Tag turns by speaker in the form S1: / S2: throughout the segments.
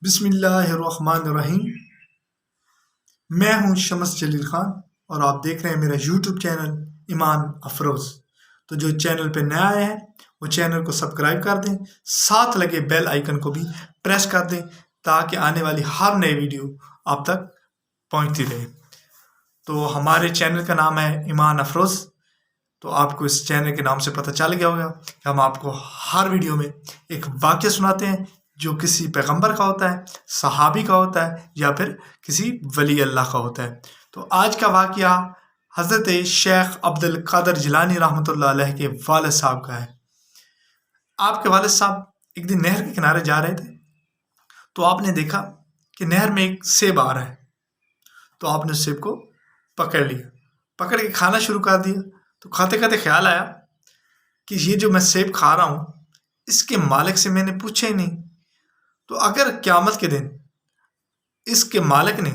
S1: بسم اللہ الرحمن الرحیم۔ میں ہوں شمس جلیل خان اور آپ دیکھ رہے ہیں میرا یوٹیوب چینل ایمان افروز۔ تو جو چینل پہ نیا آئے ہیں وہ چینل کو سبسکرائب کر دیں، ساتھ لگے بیل آئیکن کو بھی پریس کر دیں تاکہ آنے والی ہر نئی ویڈیو آپ تک پہنچتی رہے۔ تو ہمارے چینل کا نام ہے ایمان افروز۔ تو آپ کو اس چینل کے نام سے پتہ چل گیا ہوگا کہ ہم آپ کو ہر ویڈیو میں ایک واقعہ سناتے ہیں جو کسی پیغمبر کا ہوتا ہے، صحابی کا ہوتا ہے یا پھر کسی ولی اللہ کا ہوتا ہے۔ تو آج کا واقعہ حضرت شیخ عبد القادر جیلانی رحمۃ اللہ علیہ کے والد صاحب کا ہے۔ آپ کے والد صاحب ایک دن نہر کے کنارے جا رہے تھے تو آپ نے دیکھا کہ نہر میں ایک سیب آ رہا ہے، تو آپ نے اس سیب کو پکڑ لیا، پکڑ کے کھانا شروع کر دیا۔ تو کھاتے کھاتے خیال آیا کہ یہ جو میں سیب کھا رہا ہوں اس کے مالک سے میں نے پوچھا ہی نہیں، تو اگر قیامت کے دن اس کے مالک نے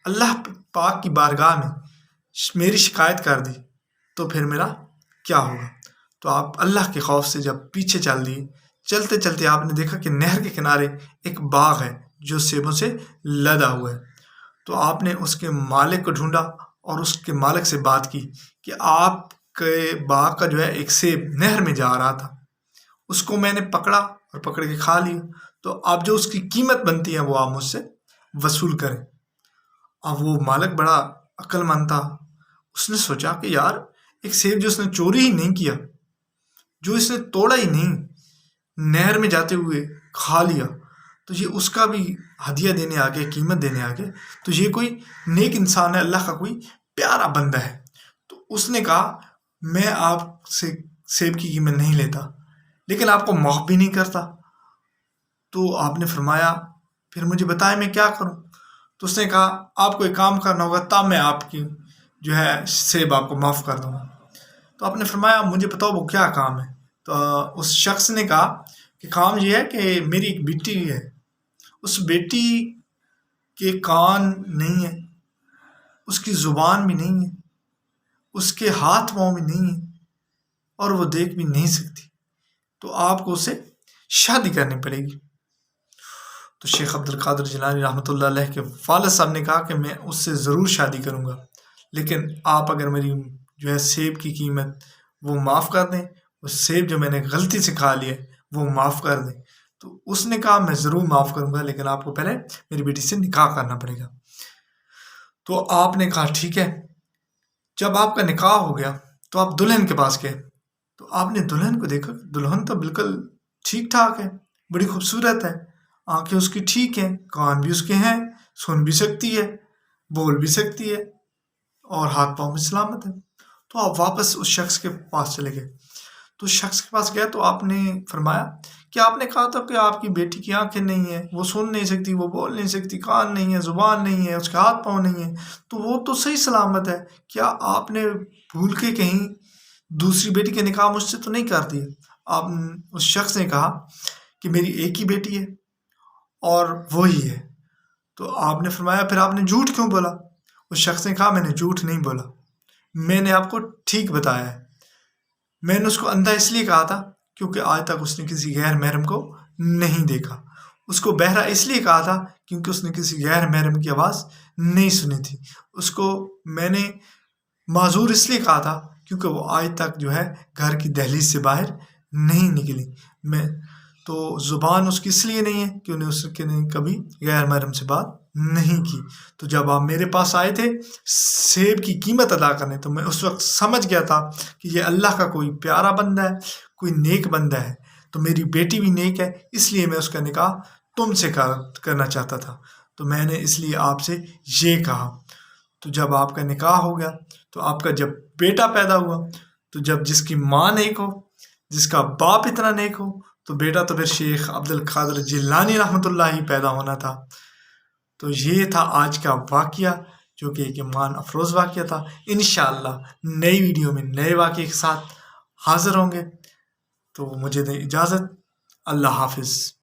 S1: اللہ پاک کی بارگاہ میں میری شکایت کر دی تو پھر میرا کیا ہوگا؟ تو آپ اللہ کے خوف سے جب پیچھے چل دیے، چلتے چلتے آپ نے دیکھا کہ نہر کے کنارے ایک باغ ہے جو سیبوں سے لدا ہوا ہے۔ تو آپ نے اس کے مالک کو ڈھونڈا اور اس کے مالک سے بات کی کہ آپ کے باغ کا جو ہے ایک سیب نہر میں جا رہا تھا، اس کو میں نے پکڑا اور پکڑ کے کھا لیا، تو آپ جو اس کی قیمت بنتی ہے وہ آپ مجھ سے وصول کریں۔ اب وہ مالک بڑا عقل مند تھا، اس نے سوچا کہ یار ایک سیب جو اس نے چوری ہی نہیں کیا، جو اس نے توڑا ہی نہیں، نہر میں جاتے ہوئے کھا لیا، تو یہ اس کا بھی ہدیہ دینے آگے، قیمت دینے آگے، تو یہ کوئی نیک انسان ہے، اللہ کا کوئی پیارا بندہ ہے۔ تو اس نے کہا میں آپ سے سیب کی قیمت نہیں لیتا لیکن آپ کو معاف بھی نہیں کرتا۔ تو آپ نے فرمایا پھر مجھے بتائیں میں کیا کروں؟ تو اس نے کہا آپ کو ایک کام کرنا ہوگا تب میں آپ کی جو ہے سیب آپ کو معاف کر دوں گا۔ تو آپ نے فرمایا مجھے بتاؤ وہ کیا کام ہے؟ تو اس شخص نے کہا کہ کام یہ ہے کہ میری ایک بیٹی ہے، اس بیٹی کے کان نہیں ہے، اس کی زبان بھی نہیں ہے، اس کے ہاتھ پاؤں بھی نہیں ہے اور وہ دیکھ بھی نہیں سکتی، تو آپ کو اسے شادی کرنی پڑے گی۔ تو شیخ عبد القادر جیلانی رحمۃ اللہ علیہ کے والد صاحب نے کہا کہ میں اس سے ضرور شادی کروں گا، لیکن آپ اگر میری جو ہے سیب کی قیمت وہ معاف کر دیں، وہ سیب جو میں نے غلطی سے کھا لیا وہ معاف کر دیں۔ تو اس نے کہا میں ضرور معاف کروں گا لیکن آپ کو پہلے میری بیٹی سے نکاح کرنا پڑے گا۔ تو آپ نے کہا ٹھیک ہے۔ جب آپ کا نکاح ہو گیا تو آپ دلہن کے پاس گئے، تو آپ نے دلہن کو دیکھا، دلہن تو بالکل ٹھیک ٹھاک ہے، بڑی خوبصورت ہے، آنکھیں اس کی ٹھیک ہیں، کان بھی اس کے ہیں، سن بھی سکتی ہے، بول بھی سکتی ہے اور ہاتھ پاؤں بھی سلامت ہے۔ تو آپ واپس اس شخص کے پاس چلے گئے۔ تو اس شخص کے پاس گیا تو آپ نے فرمایا کہ آپ نے کہا تھا کہ آپ کی بیٹی کی آنکھیں نہیں ہیں، وہ سن نہیں سکتی، وہ بول نہیں سکتی، کان نہیں ہے، زبان نہیں ہے، اس کے ہاتھ پاؤں نہیں ہیں، تو وہ تو صحیح سلامت ہے، کیا آپ نے بھول کے کہیں دوسری بیٹی کے نکاح مجھ سے تو نہیں کر دیا؟ آپ اس شخص نے کہا کہ میری ایک ہی بیٹی ہے اور وہی ہے۔ تو آپ نے فرمایا پھر آپ نے جھوٹ کیوں بولا؟ اس شخص نے کہا میں نے جھوٹ نہیں بولا، میں نے آپ کو ٹھیک بتایا ہے، میں نے اس کو اندھا اس لیے کہا تھا کیونکہ آج تک اس نے کسی غیر محرم کو نہیں دیکھا، اس کو بہرا اس لیے کہا تھا کیونکہ اس نے کسی غیر محرم کی آواز نہیں سنی تھی، اس کو میں نے معذور اس لیے کہا تھا کیونکہ وہ آج تک جو ہے گھر کی دہلیز سے باہر نہیں نکلی، میں تو زبان اس کی اس لیے نہیں ہے کہ انہیں اس نے کبھی غیر محرم سے بات نہیں کی۔ تو جب آپ میرے پاس آئے تھے سیب کی قیمت ادا کرنے تو میں اس وقت سمجھ گیا تھا کہ یہ اللہ کا کوئی پیارا بندہ ہے، کوئی نیک بندہ ہے، تو میری بیٹی بھی نیک ہے، اس لیے میں اس کا نکاح تم سے کرنا چاہتا تھا، تو میں نے اس لیے آپ سے یہ کہا۔ تو جب آپ کا نکاح ہو گیا تو آپ کا جب بیٹا پیدا ہوا تو جب جس کی ماں نیک ہو، جس کا باپ اتنا نیک ہو، تو بیٹا تو پھر شیخ عبد القادر جیلانی رحمۃ اللہ ہی پیدا ہونا تھا۔ تو یہ تھا آج کا واقعہ جو کہ ایک ایمان افروز واقعہ تھا۔ انشاءاللہ نئی ویڈیو میں نئے واقعے کے ساتھ حاضر ہوں گے، تو مجھے دیں اجازت، اللہ حافظ۔